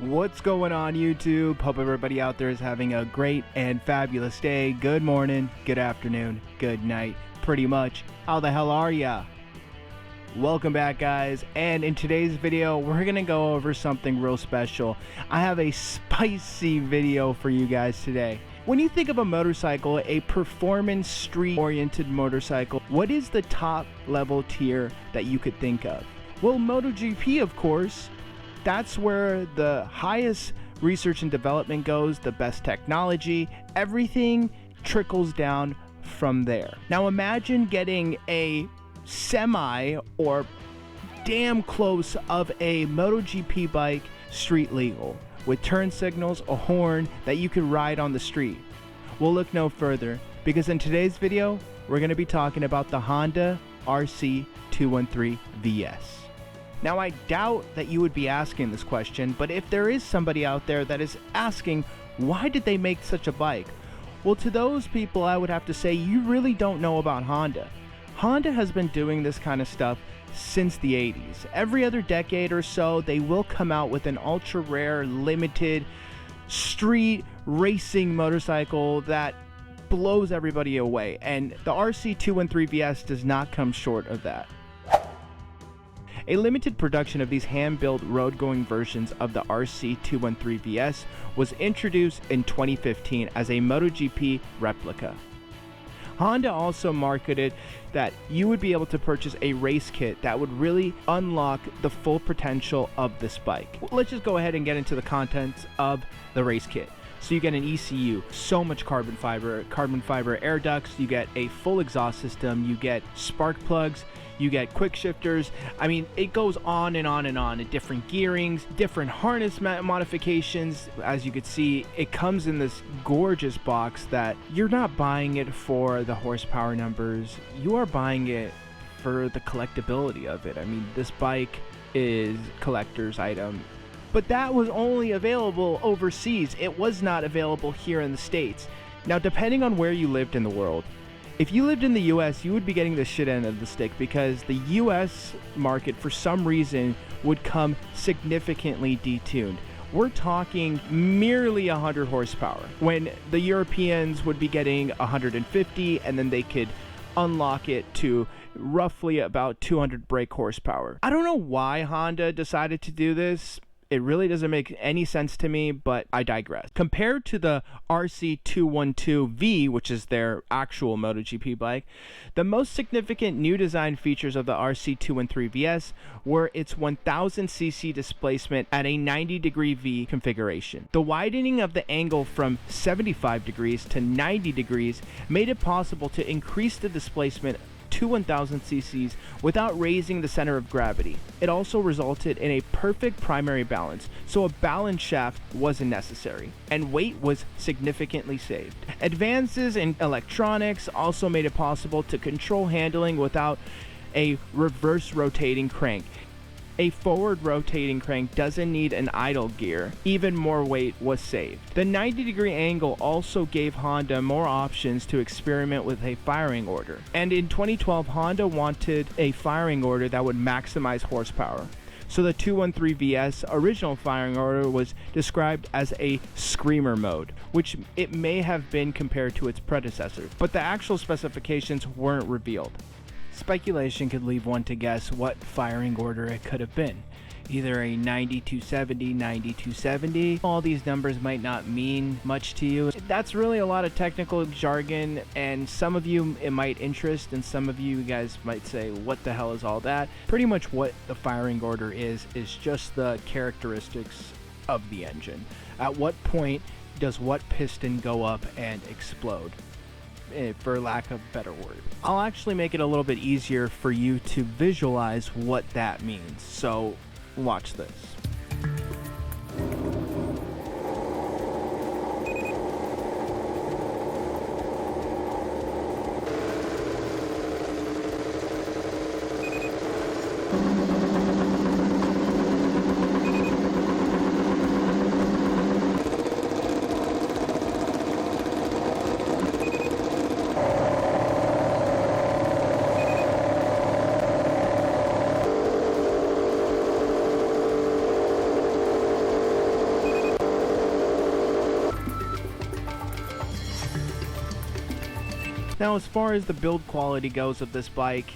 What's going on, YouTube? Hope everybody out there is having a great and fabulous day. Good morning, good afternoon, good night, pretty much. How the hell are ya? Welcome back, guys, and in today's video we're gonna go over something real special. I have a spicy video for you guys today. When you think of a motorcycle, a performance street oriented motorcycle, what is the top level tier that you could think of? Well, Motogp, of course. That's where the highest research and development goes, the best technology, everything trickles down from there. Now imagine getting a semi or damn close of a Motogp bike street legal with turn signals, a horn that you could ride on the street. We'll look no further because in today's video we're going to be talking about the Honda RC213V-S. Now, I doubt that you would be asking this question, but if there is somebody out there that is asking, why did they make such a bike? Well, to those people, I would have to say, you really don't know about Honda. Honda has been doing this kind of stuff since the 80s. Every other decade or so, they will come out with an ultra rare, limited, street racing motorcycle that blows everybody away. And the RC213V-S does not come short of that. A limited production of these hand-built road-going versions of the RC213V-S was introduced in 2015 as a Motogp replica. Honda also marketed that you would be able to purchase a race kit that would really unlock the full potential of this bike. Let's just go ahead and get into the contents of the race kit. So you get an ECU, so much carbon fiber air ducts, you get a full exhaust system, you get spark plugs, you get quick shifters. I mean, it goes on and on and on. Different gearings, different harness modifications. As you can see, it comes in this gorgeous box that you're not buying it for the horsepower numbers. You are buying it for the collectability of it. I mean, this bike is collector's item. But that was only available overseas. It was not available here in the States. Now, depending on where you lived in the world, if you lived in the US, you would be getting the shit end of the stick because the US market, for some reason, would come significantly detuned. We're talking merely 100 horsepower, when the Europeans would be getting 150, and then they could unlock it to roughly about 200 brake horsepower. I don't know why Honda decided to do this. It really doesn't make any sense to me, but I digress. Compared to the RC212V, which is their actual Motogp bike, the most significant new design features of the RC213V-S were its 1000cc displacement at a 90-degree V configuration. The widening of the angle from 75 degrees to 90 degrees made it possible to increase the displacement to 1000 cc's without raising the center of gravity. It also resulted in a perfect primary balance, so a balance shaft wasn't necessary, and weight was significantly saved. Advances in electronics also made it possible to control handling without a reverse rotating crank. A forward rotating crank doesn't need an idle gear. Even more weight was saved. The 90-degree angle also gave Honda more options to experiment with a firing order. And in 2012, Honda wanted a firing order that would maximize horsepower. So the 213V-S original firing order was described as a screamer mode, which it may have been compared to its predecessor, but the actual specifications weren't revealed. Speculation could leave one to guess what firing order it could have been. Either a 90-270, 90-270. All these numbers might not mean much to you. That's really a lot of technical jargon, and some of you it might interest, and some of you guys might say, what the hell is all that? Pretty much what the firing order is just the characteristics of the engine. At what point does what piston go up and explode? For lack of a better word. I'll actually make it a little bit easier for you to visualize what that means. So watch this. Now, as far as the build quality goes of this bike,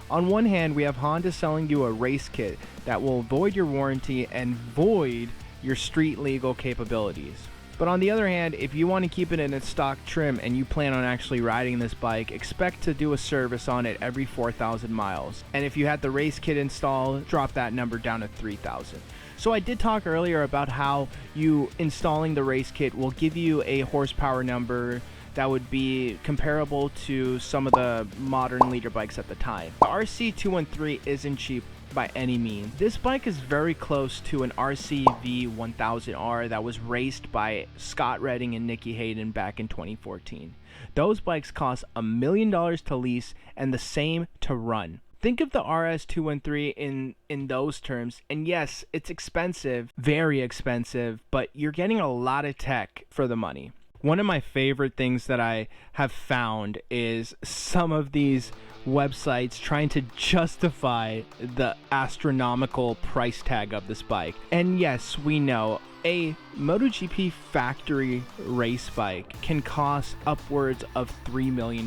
on one hand, we have Honda selling you a race kit that will void your warranty and void your street legal capabilities. But on the other hand, if you want to keep it in its stock trim and you plan on actually riding this bike, expect to do a service on it every 4,000 miles. And if you had the race kit installed, drop that number down to 3,000. So I did talk earlier about how you installing the race kit will give you a horsepower number that would be comparable to some of the modern leader bikes at the time. The RC213 isn't cheap by any means. This bike is very close to an RC-V1000R that was raced by Scott Redding and Nicky Hayden back in 2014. Those bikes cost $1 million to lease and the same to run. Think of the RS213 in those terms, and yes, it's expensive, very expensive, but you're getting a lot of tech for the money. One of my favorite things that I have found is some of these websites trying to justify the astronomical price tag of this bike. And yes, we know a Motogp factory race bike can cost upwards of $3 million.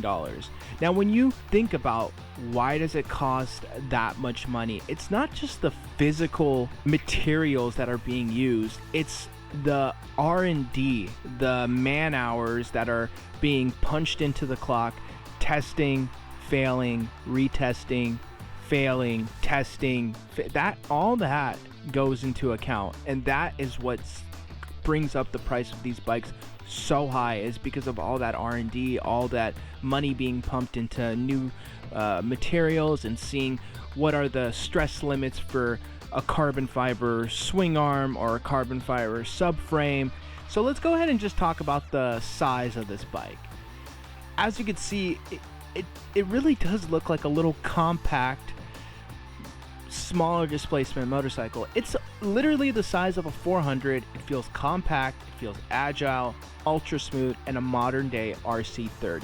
Now, when you think about why does it cost that much money, it's not just the physical materials that are being used, it's the R&D, the man hours that are being punched into the clock, testing, failing, retesting, failing, testing, that all that goes into account, and that is what brings up the price of these bikes so high, is because of all that R&D, all that money being pumped into new materials, and seeing what are the stress limits for a carbon fiber swing arm or a carbon fiber subframe. So let's go ahead and just talk about the size of this bike. As you can see, it really does look like a little compact, smaller displacement motorcycle. It's literally the size of a 400. It feels compact, it feels agile, ultra smooth, and a modern day RC30.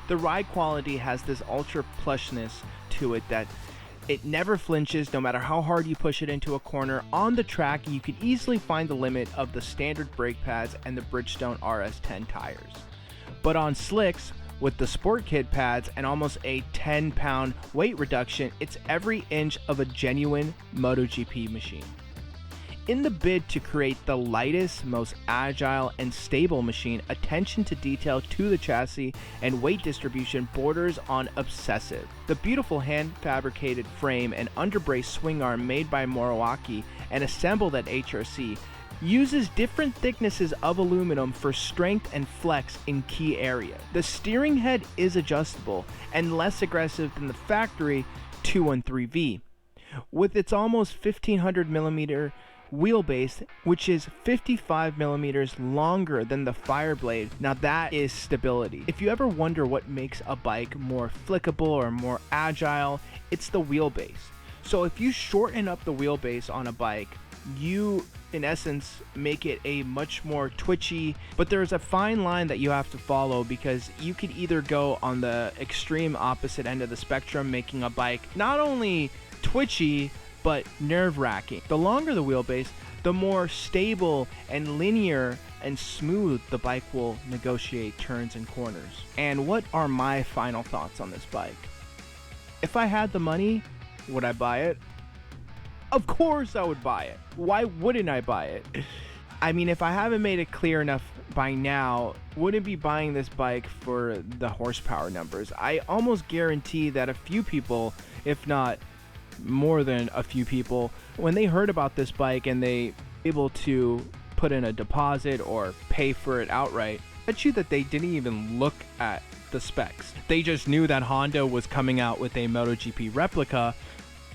The ride quality has this ultra plushness to it that it never flinches no matter how hard you push it into a corner. On the track, you can easily find the limit of the standard brake pads and the Bridgestone RS10 tires. But on slicks, with the Sport Kid pads and almost a 10-pound weight reduction, it's every inch of a genuine Motogp machine. In the bid to create the lightest, most agile, and stable machine, attention to detail to the chassis and weight distribution borders on obsessive. The beautiful hand-fabricated frame and underbrace swing arm made by Motogp and assembled at HRC uses different thicknesses of aluminum for strength and flex in key areas. The steering head is adjustable and less aggressive than the factory 213V, with its almost 1500 millimeter wheelbase, which is 55 millimeters longer than the Fireblade. Now that is stability. If you ever wonder what makes a bike more flickable or more agile, it's the wheelbase. So if you shorten up the wheelbase on a bike, you in essence make it a much more twitchy, but there's a fine line that you have to follow, because you could either go on the extreme opposite end of the spectrum, making a bike not only twitchy but nerve-wracking. The longer the wheelbase, the more stable and linear and smooth the bike will negotiate turns and corners. And what are my final thoughts on this bike? If I had the money, would I buy it? Of course I would buy it. Why wouldn't I buy it? I mean, if I haven't made it clear enough by now, wouldn't be buying this bike for the horsepower numbers. I almost guarantee that a few people, if not more than a few people, when they heard about this bike and they able to put in a deposit or pay for it outright, I bet you that they didn't even look at the specs. They just knew that Honda was coming out with a Motogp replica,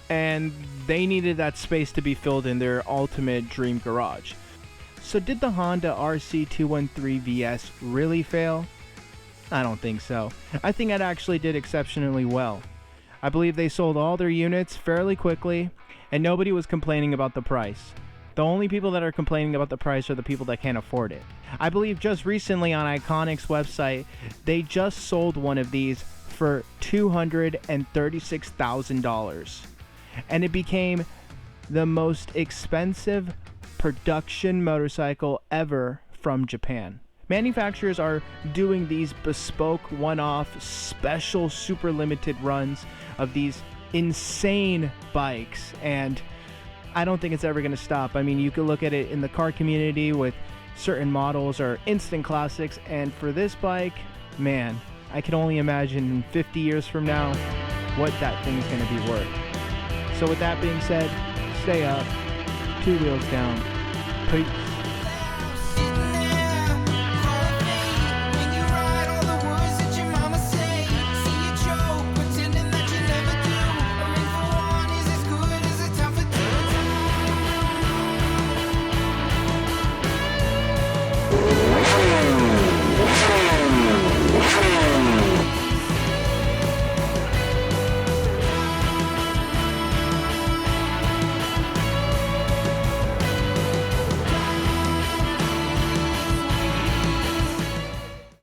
and they needed that space to be filled in their ultimate dream garage. So did the Honda RC213V-S really fail? I don't think so. I think it actually did exceptionally well. I believe they sold all their units fairly quickly, and nobody was complaining about the price. The only people that are complaining about the price are the people that can't afford it. I believe just recently on Iconic's website, they just sold one of these for $236,000. And it became the most expensive production motorcycle ever from Japan. Manufacturers are doing these bespoke, one-off, special, super limited runs of these insane bikes, and I don't think it's ever going to stop. I mean, you could look at it in the car community with certain models are instant classics, and for this bike, man, I can only imagine in 50 years from now what that thing's going to be worth. So with that being said, stay up, 2 wheels down, peace.